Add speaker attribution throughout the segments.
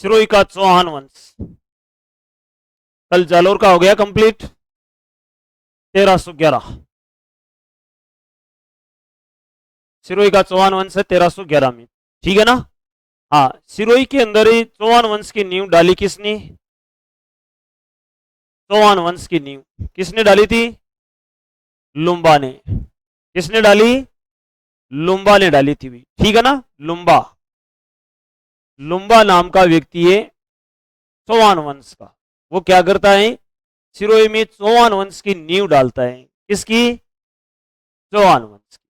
Speaker 1: सिरोही का चौहान वंश। कल जालोर का हो गया कंप्लीट 1311। सिरोही का चौहान वंश है 1311 में, ठीक है ना। हाँ, सिरोही के अंदर ही चौहान वंश की नींव डाली किसने? चौहान वंश की नींव किसने डाली थी? लुम्बा ने। किसने डाली? लुम्बा ने डाली थी भी, ठीक है ना। लुम्बा, लुम्बा नाम का व्यक्ति है चौहान वंश का। वो क्या करता है? सिरोही में चौहान वंश की नींव डालता है। किसकी? चौहान वंश की।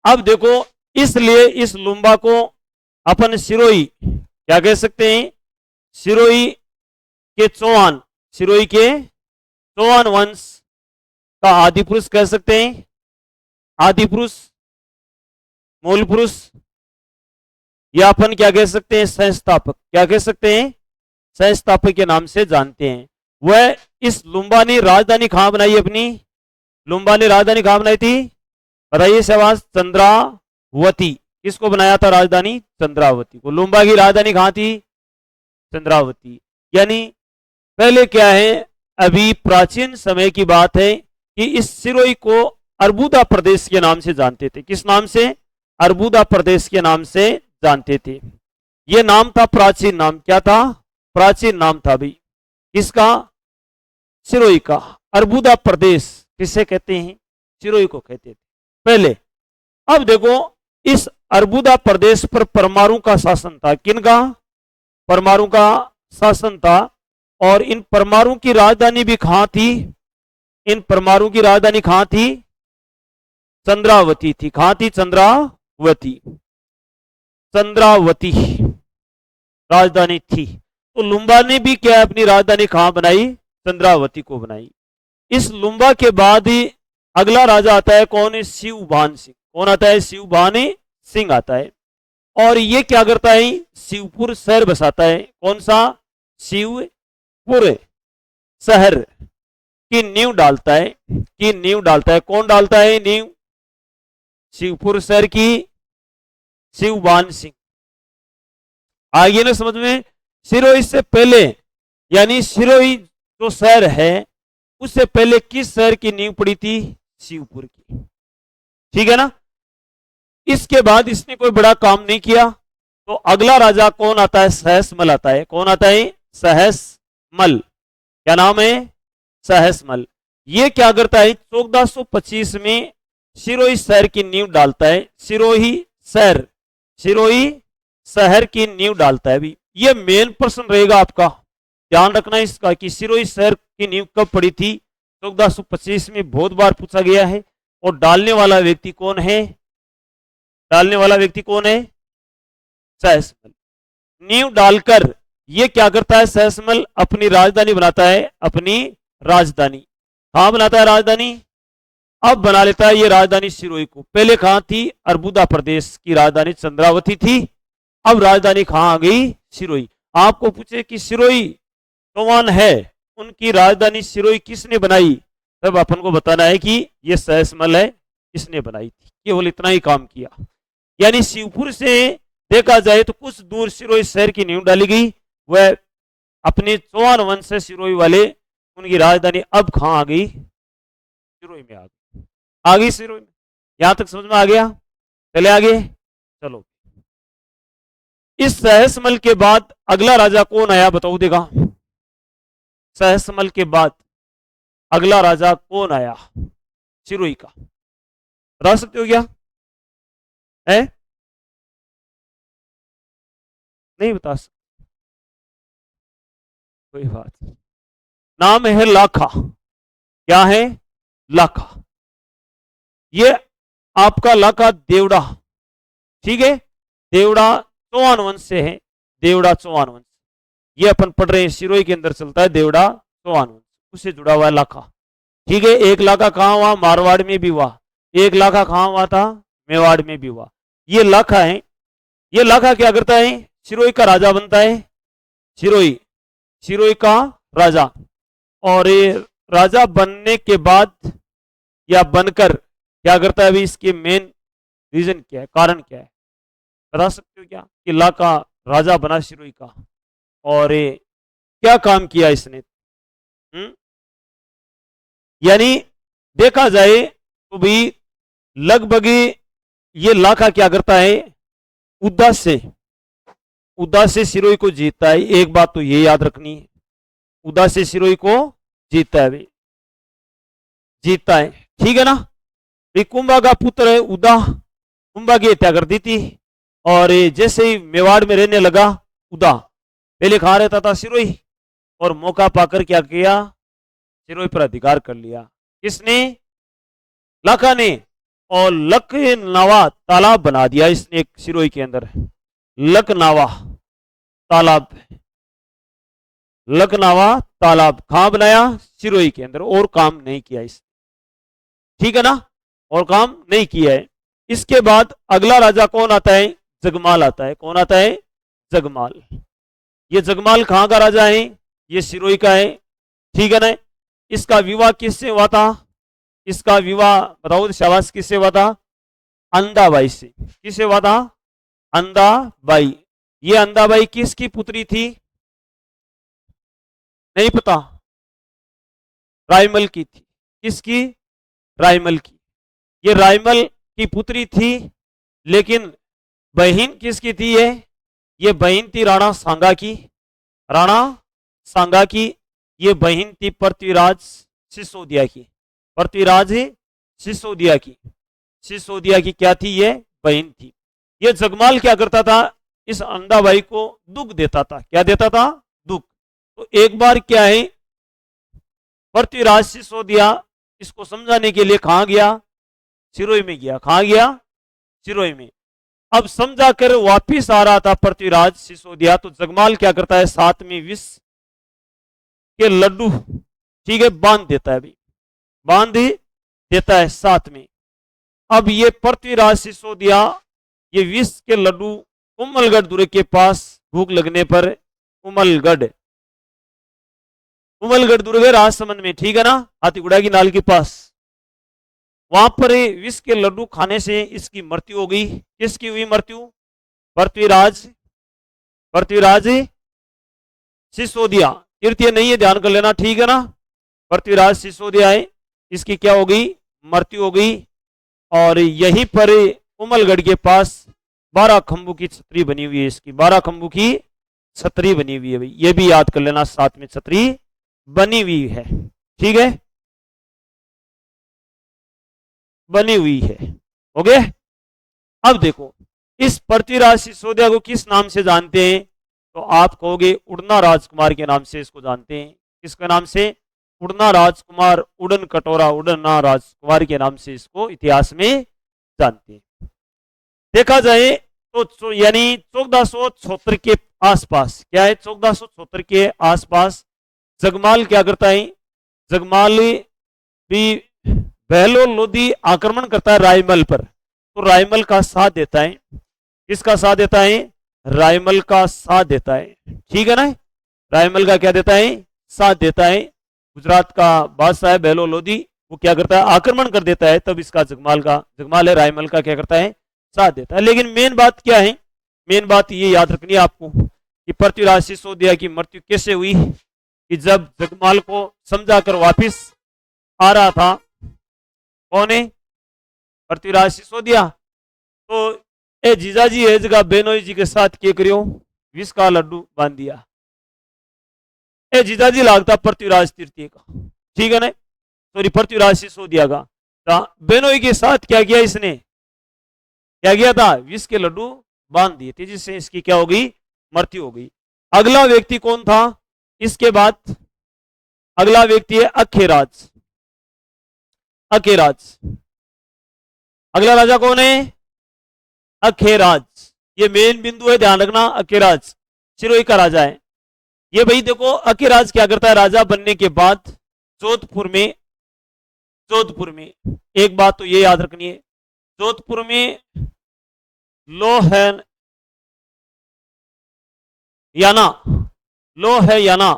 Speaker 1: अब देखो, इसलिए इस लुम्बा को अपन सिरोही क्या कह सकते हैं? सिरोही के चौहान, सिरोही के चौहान वंश का आदि पुरुष कह सकते हैं। आदि पुरुष, मूल पुरुष, या अपन क्या कह सकते हैं? संस्थापक। क्या कह सकते हैं? संस्थापक के नाम से जानते हैं। वह इस लुम्बा ने राजधानी कहां बनाई अपनी? लुम्बा ने राजधानी कहां बनाई थी? बताइए शाबाश। चंद्रावती। किसको बनाया था राजधानी? चंद्रावती को। लुम्बा की राजधानी कहां थी? चंद्रावती। यानी पहले क्या है, अभी प्राचीन समय की बात है कि इस सिरोही को अर्बुदा प्रदेश के नाम से जानते थे। किस नाम से? अर्बुदा प्रदेश के नाम से जानते थे। यह नाम था प्राचीन नाम। क्या था? प्राचीन नाम था भाई। किसका? सिरोही का। अर्बुदा प्रदेश किसे कहते हैं? सिरोही को कहते थे पहले। अब देखो, इस अर्बुदा प्रदेश पर परमाणु का शासन था। किनका? परमाणु का शासन था। और इन परमाणु की राजधानी भी कहां थी? इन परमाणु की राजधानी कहां थी? चंद्रावती थी। कहां थी? चंद्रावती। चंद्रावती राजधानी थी। तो लुम्बा ने भी क्या अपनी राजधानी कहां बनाई? चंद्रावती को बनाई। इस लुम्बा के बाद ही अगला राजा आता है। कौन है? शिवभान सिंह। कौन आता है? शिवभान सिंह आता है। और ये क्या करता है? शिवपुर शहर बसाता है। कौन सा? शिवपुर शहर की नींव डालता है। की नींव डालता है। कौन डालता है नींव? शिवपुर शहर की शिवभान सिंह। आगे ना समझ में? सिरोही से पहले, यानी सिरोही जो शहर है उससे पहले किस शहर की नींव पड़ी थी? शिवपुर की, ठीक है ना। इसके बाद इसने कोई बड़ा काम नहीं किया। तो अगला राजा कौन आता है? सहसमल आता है। कौन आता है? सहसमल। क्या नाम है? सहसमल। ये क्या करता है? 1425 में सिरोही शहर की नींव डालता है। सिरोही शहर, सिरोही शहर की नींव डालता है भी। ये मेन प्रश्न रहेगा आपका, ध्यान रखना इसका कि सिरोही शहर की नींव कब पड़ी थी? 1425 में। बहुत बार पूछा गया है। और डालने वाला व्यक्ति कौन है? डालने वाला व्यक्ति कौन है? सहसमल। नींव डालकर ये क्या करता है? सहसमल अपनी राजधानी बनाता है। अपनी राजधानी कहां बनाता है? राजधानी अब बना लेता है ये राजधानी सिरोही को। पहले कहां थी? अर्बुदा प्रदेश की राजधानी चंद्रावती थी। अब राजधानी कहां आ गई? सिरोही। आपको पूछे कि सिरोही चौहान है, उनकी राजधानी सिरोही किसने बनाई? तब अपन को बताना है कि यह सहसमल है, इसने बनाई थी। केवल इतना ही काम किया। यानी शिवपुर से देखा जाए तो कुछ दूर सिरोही शहर की नींव डाली गई। वह अपने चौहान वंश से सिरोही वाले, उनकी राजधानी अब कहां आ गई? सिरोही में आ गई। आ गई सिरोही में। यहां तक समझ में आ गया? चले आगे चलो। इस सहसमल के बाद अगला राजा कौन आया? बताओ देगा। सहसमल के बाद अगला राजा कौन आया सिरोही का? बता सकते हो क्या? है? नहीं बता सकते, कोई बात नहीं। नाम है लाखा। क्या है? लाखा। ये आपका लाखा देवड़ा, ठीक है। देवड़ा चौहान वंश से है। देवड़ा चौहान वंश, ये अपन पढ़ रहे हैं, सिरोही के अंदर चलता है देवड़ा चौहान वंश, उससे जुड़ा हुआ है लाखा, ठीक है। एक लाखा कहां हुआ? मारवाड़ में भी हुआ। एक लाखा कहां हुआ था? मेवाड़ में भी हुआ। ये लाखा है। ये लाखा क्या करता है? सिरोही का राजा बनता है। सिरोही, सिरोही का राजा। और ये राजा बनने के बाद या बनकर क्या करता है? अभी इसके मेन रीजन क्या है, कारण क्या है, बता सकते हो क्या? कि लाखा राजा बना सिरोही का? और क्या काम किया इसने। यानी देखा जाए तो भी लगभग ये लाखा क्या करता है, उदास से सिरोही को जीतता है। एक बात तो ये याद रखनी है, उदास से सिरोही को जीतता है भाई, जीतता है। ठीक है ना। भाई कुंभा का पुत्र है उदा, कुंभा की हत्या कर दी थी, और जैसे ही मेवाड़ में रहने लगा उदा, पहले कहाँ रहता था, सिरोही, और मौका पाकर क्या किया, सिरोही पर अधिकार कर लिया। किसने, लाखा ने। और लखनावा तालाब बना दिया इसने एक सिरोही के अंदर, लखनावा तालाब, लखनावा तालाब कहां बनाया, सिरोही के अंदर, और काम नहीं किया इसने। ठीक है ना, और काम नहीं किया है। इसके बाद अगला राजा कौन आता है, जगमाल आता है। कौन आता है, जगमाल। ये जगमाल कहां का राजा है, ये सिरोही का है। ठीक है ना। इसका विवाह किससे हुआ था, इसका विवाह बताओ शाबाश, किससे हुआ था, अंधाबाई से। किससे हुआ था, अंधाबाई। ये अंधाबाई किसकी पुत्री थी, नहीं पता, रायमल की थी। किसकी, रायमल की। ये रायमल की पुत्री थी, लेकिन बहन किसकी थी ये बहन थी राणा सांगा की, राणा सांगा की। ये बहन थी पृथ्वीराज सिसोदिया की, पृथ्वीराज सिसोदिया की, सिसोदिया की क्या थी, ये बहन थी। ये जगमाल क्या करता था, इस अंधाबाई को दुख देता था। क्या देता था, दुख। तो एक बार क्या है, पृथ्वीराज सिसोदिया इसको समझाने के लिए कहां गया, सिरोही में गया। कहां गया, सिरोही में। अब समझा कर वापिस आ रहा था पृथ्वीराज सिसोदिया, तो जगमाल क्या करता है, साथ में विष के लड्डू, ठीक है, बांध देता है भाई, बांध देता है साथ में। अब ये पृथ्वीराज सिसोदिया ये विष के लड्डू उमलगढ़ दुर्ग के पास भूख लगने पर, उमलगढ़ दुर्ग है राजसमंद में, ठीक है ना, हाथीगुड़ा की नाल के पास, वहां पर विष के लड्डू खाने से इसकी मृत्यु हो गई। किसकी हुई मृत्यु, पृथ्वीराज सिसोदिया। तृतीय नहीं है, ध्यान कर लेना, ठीक है ना। पृथ्वीराज सिसोदिया है, इसकी क्या हो गई, मृत्यु हो गई। और यहीं पर उमलगढ़ के पास 12 खंभों की छतरी बनी हुई है इसकी, 12 खंभों की छतरी बनी हुई है भाई, ये भी याद कर लेना, साथ में छतरी बनी हुई है। ठीक है, बनी हुई है। ओके। अब देखो, इस पृथ्वीराज सिसोदिया को किस नाम से जानते हैं, तो आप कहोगे उड़ना राजकुमार के नाम से इसको जानते हैं। किसके नाम से, उड़ना राजकुमार, उड़न कटोरा, उड़ना राजकुमार के नाम से इसको इतिहास में जानते हैं। देखा जाए तो यानी 1476 के आसपास, क्या है, 1476 के आसपास जगमाल क्या करता है, जगमाल भी बहलोल लोधी आक्रमण करता है रायमल पर, तो रायमल का साथ देता है। किसका साथ देता है, रायमल का साथ देता है। ठीक है ना, रायमल का क्या देता है, साथ देता है। गुजरात का बादशाह है बहलोल लोधी, वो क्या करता है, आक्रमण कर देता है, तब इसका जगमाल है रायमल का क्या करता है, साथ देता है। लेकिन मेन बात क्या है, मेन बात ये याद रखनी है आपको कि पृथ्वीराज सिसोदिया की मृत्यु कैसे हुई, कि जब जगमाल को समझाकर वापिस आ रहा था, कौन है, पृथ्वीराज सिसोदिया, तो ए जीजाजी है जगह बेनोई जी के साथ क्या करियो, विष का लड्डू बांध दिया। ए जीजाजी लागता पृथ्वीराज तृतीय का, ठीक है ना, सॉरी पृथ्वीराज सिसोदिया का। तो बेनोई के साथ क्या किया इसने, क्या किया था, विष के लड्डू बांध दिए थे, जिससे इसकी क्या हो गई, मृत्यु हो गई। अगला व्यक्ति कौन था, इसके बाद अगला व्यक्ति है अखेराज। अखेराज, अगला राजा कौन है, अखेराज। ये मेन बिंदु है, ध्यान रखना, अखेराज सिरोही का राजा है। ये भाई देखो, अखेराज क्या करता है, राजा बनने के बाद जोधपुर में एक बात तो ये याद रखनी है, जोधपुर में लो है याना, लो है याना,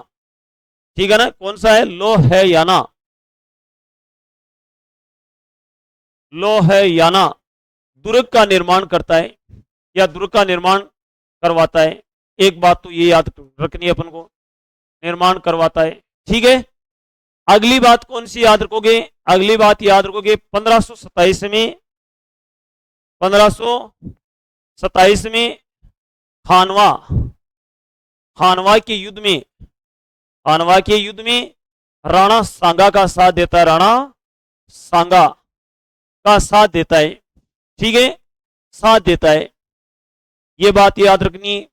Speaker 1: ठीक है ना, कौन सा है, लो है याना, लो है याना दुर्ग का निर्माण करता है, या दुर्ग का निर्माण करवाता है। एक बात तो ये याद रखनी है अपन को, निर्माण करवाता है। ठीक है, अगली बात कौन सी याद रखोगे? अगली बात याद रखोगे 1527 में, 1527 में खानवा, खानवा के युद्ध में, खानवा के युद्ध में राणा सांगा का साथ देता है, राणा सांगा का साथ देता है। ठीक है, साथ देता है, ये बात याद रखनी।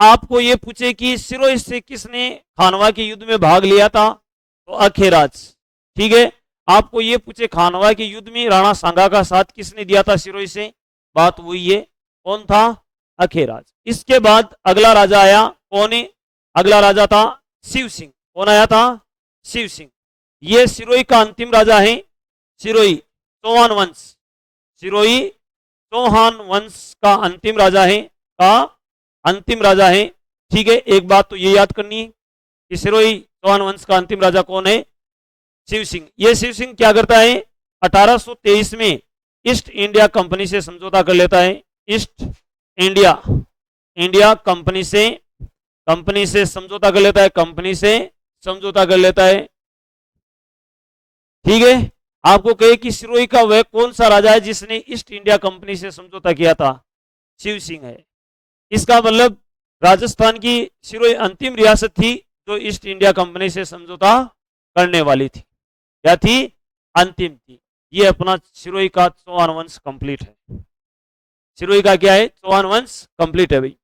Speaker 1: आपको ये पूछे कि सिरोही से किसने खानवा के युद्ध में भाग लिया था, तो अखेराज। ठीक है, आपको ये पूछे खानवा के युद्ध में राणा सांगा का साथ किसने दिया था सिरोही से, बात वही है, कौन था? अखेराज। इसके बाद अगला राजा आया, कौन है? अगला राजा था शिव सिंह। कौन आया था? शिव सिंह। ये सिरोही का अंतिम राजा है, सिरोही चौहान वंश, सिरोही चौहान वंश का अंतिम राजा है, का अंतिम राजा है। ठीक है, एक बात तो ये याद करनी है कि सिरोही चौहान वंश का अंतिम राजा कौन है? शिव सिंह। ये शिव सिंह क्या करता है? 1823 में ईस्ट इंडिया कंपनी से समझौता कर लेता है, ईस्ट इंडिया, इंडिया कंपनी से समझौता कर लेता है, कंपनी से समझौता कर लेता है। ठीक है, आपको कहे कि सिरोही का वह कौन सा राजा है जिसने ईस्ट इंडिया कंपनी से समझौता किया था? शिव सिंह है। इसका मतलब राजस्थान की सिरोही अंतिम रियासत थी जो ईस्ट इंडिया कंपनी से समझौता करने वाली थी। क्या थी? अंतिम थी। ये अपना सिरोही का चौहान वंश कंप्लीट है। सिरोही का क्या है? चौहान वंश कंप्लीट है भाई।